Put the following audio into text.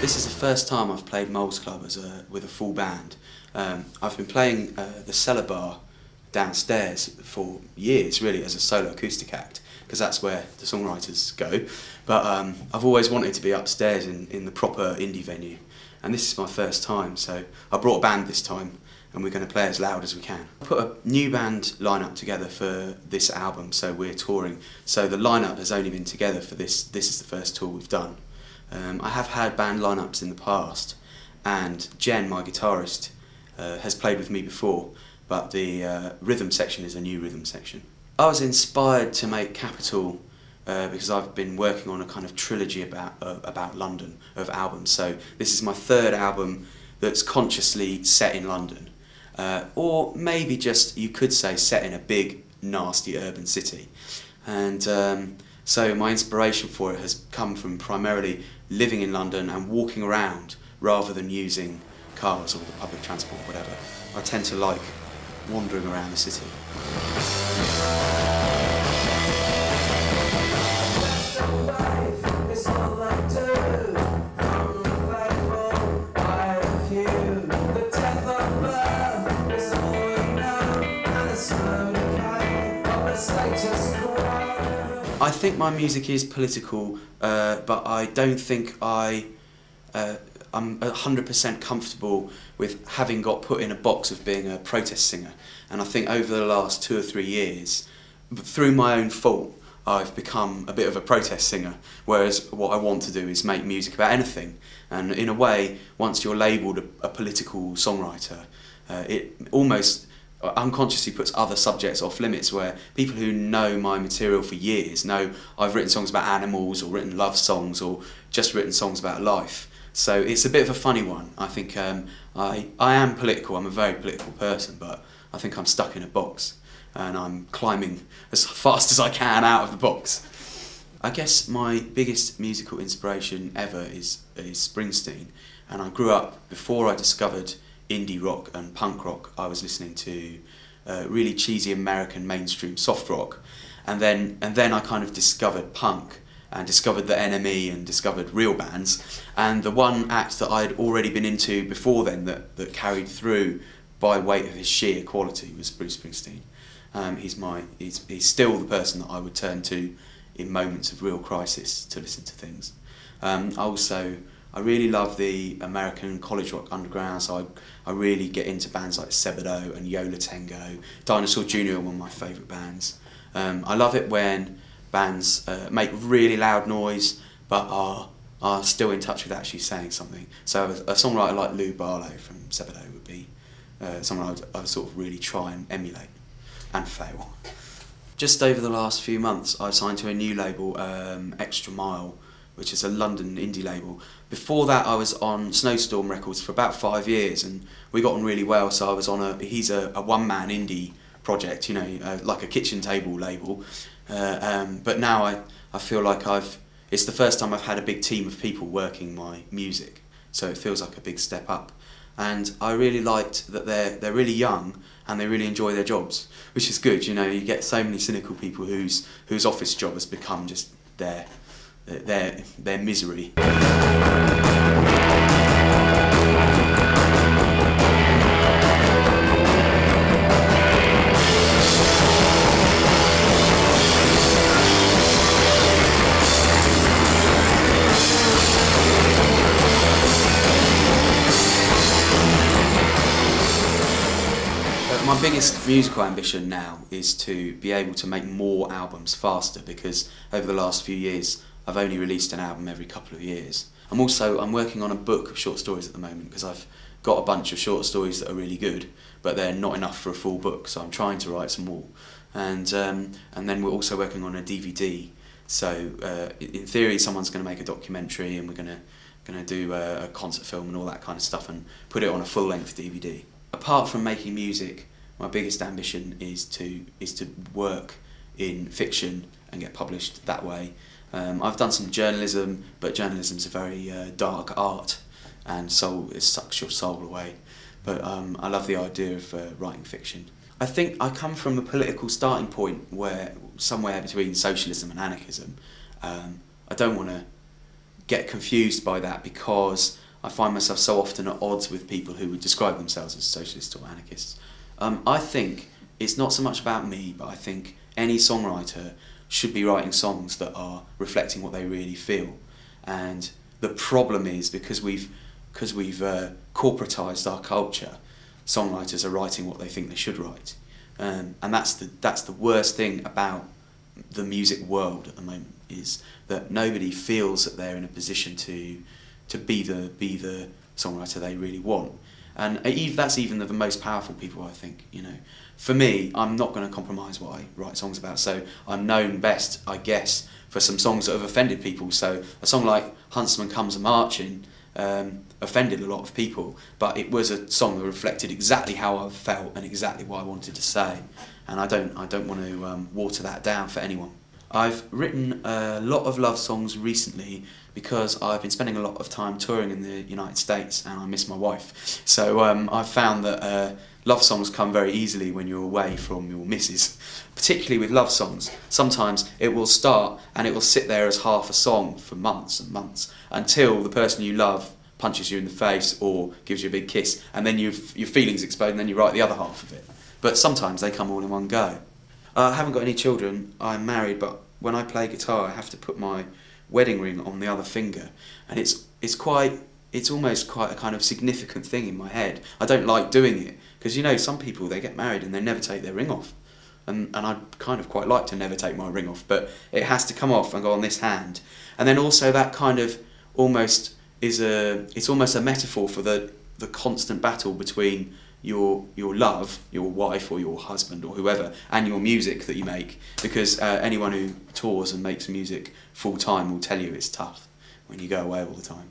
This is the first time I've played Moles Club with a full band. I've been playing the Cellar Bar downstairs for years, really, as a solo acoustic act, because that's where the songwriters go. But I've always wanted to be upstairs in the proper indie venue, and this is my first time, so I brought a band this time, and we're going to play as loud as we can. I put a new band lineup together for this album, so we're touring. So the lineup has only been together for this. This is the first tour we've done. I have had band lineups in the past, and Jen, my guitarist, has played with me before, but the rhythm section is a new rhythm section. I was inspired to make Capital because I've been working on a kind of trilogy about London of albums. So this is my third album that's consciously set in London, or maybe just, you could say, set in a big, nasty urban city. And so my inspiration for it has come from primarily living in London and walking around rather than using cars or the public transport, whatever. I tend to like wandering around the city. I think my music is political, but I don't think I'm 100% comfortable with having got put in a box of being a protest singer. And I think over the last 2 or 3 years, through my own fault, I've become a bit of a protest singer, whereas what I want to do is make music about anything. And in a way, once you're labelled a political songwriter, it almost unconsciously puts other subjects off limits, where people who know my material for years know I've written songs about animals, or written love songs, or just written songs about life. So it's a bit of a funny one. I think I am political, I'm a very political person, but I think I'm stuck in a box and I'm climbing as fast as I can out of the box. I guess my biggest musical inspiration ever is Springsteen, and I grew up, before I discovered indie rock and punk rock, I was listening to really cheesy American mainstream soft rock, and then I kind of discovered punk and discovered the NME and discovered real bands, and the one act that I'd already been into before then that carried through by weight of his sheer quality was Bruce Springsteen. He's still the person that I would turn to in moments of real crisis to listen to things. I really love the American college rock underground, so I really get into bands like Sebadoh and Yo La Tengo. Dinosaur Jr. are one of my favourite bands. I love it when bands make really loud noise but are still in touch with actually saying something. So a songwriter like Lou Barlow from Sebadoh would be someone I would sort of really try and emulate, and fail. Just over the last few months I've signed to a new label, Extra Mile, which is a London indie label. Before that I was on Snowstorm Records for about 5 years, and we got on really well, so I was on he's a one-man indie project, you know, like a kitchen table label. But now I feel like it's the first time I've had a big team of people working my music, so it feels like a big step up. And I really liked that they're really young and they really enjoy their jobs, which is good. You know, you get so many cynical people whose office job has become just their misery. My biggest musical ambition now is to be able to make more albums faster, because over the last few years I've only released an album every couple of years. I'm working on a book of short stories at the moment, because I've got a bunch of short stories that are really good, but they're not enough for a full book, so I'm trying to write some more. And then we're also working on a DVD. So in theory someone's going to make a documentary, and we're going to do a concert film and all that kind of stuff, and put it on a full-length DVD. Apart from making music, my biggest ambition is to work in fiction and get published that way. I've done some journalism, but journalism's a very dark art, and it sucks your soul away. But I love the idea of writing fiction. I think I come from a political starting point where somewhere between socialism and anarchism. I don't want to get confused by that because I find myself so often at odds with people who would describe themselves as socialists or anarchists. I think it's not so much about me, but I think any songwriter should be writing songs that are reflecting what they really feel. And the problem is, because we've corporatised our culture, songwriters are writing what they think they should write. And that's the worst thing about the music world at the moment, is that nobody feels that they're in a position to be the songwriter they really want. And that's even the most powerful people, I think. You know, for me, I'm not going to compromise what I write songs about. So I'm known best, I guess, for some songs that have offended people. So a song like Huntsman Comes a Marching offended a lot of people, but it was a song that reflected exactly how I felt and exactly what I wanted to say. And I don't want to water that down for anyone. I've written a lot of love songs recently because I've been spending a lot of time touring in the United States and I miss my wife. So I've found that love songs come very easily when you're away from your missus. Particularly with love songs, sometimes it will start and it will sit there as half a song for months and months until the person you love punches you in the face or gives you a big kiss, and then your feelings explode and then you write the other half of it. But sometimes they come all in one go. I haven't got any children, I'm married, but when I play guitar I have to put my wedding ring on the other finger, and it's almost quite a kind of significant thing in my head. I don't like doing it, because you know, some people, they get married and they never take their ring off. And I'd kind of quite like to never take my ring off, but it has to come off and go on this hand. And then also that kind of almost it's almost a metaphor for the constant battle between your love, your wife or your husband or whoever, and your music that you make, because anyone who tours and makes music full time will tell you it's tough when you go away all the time.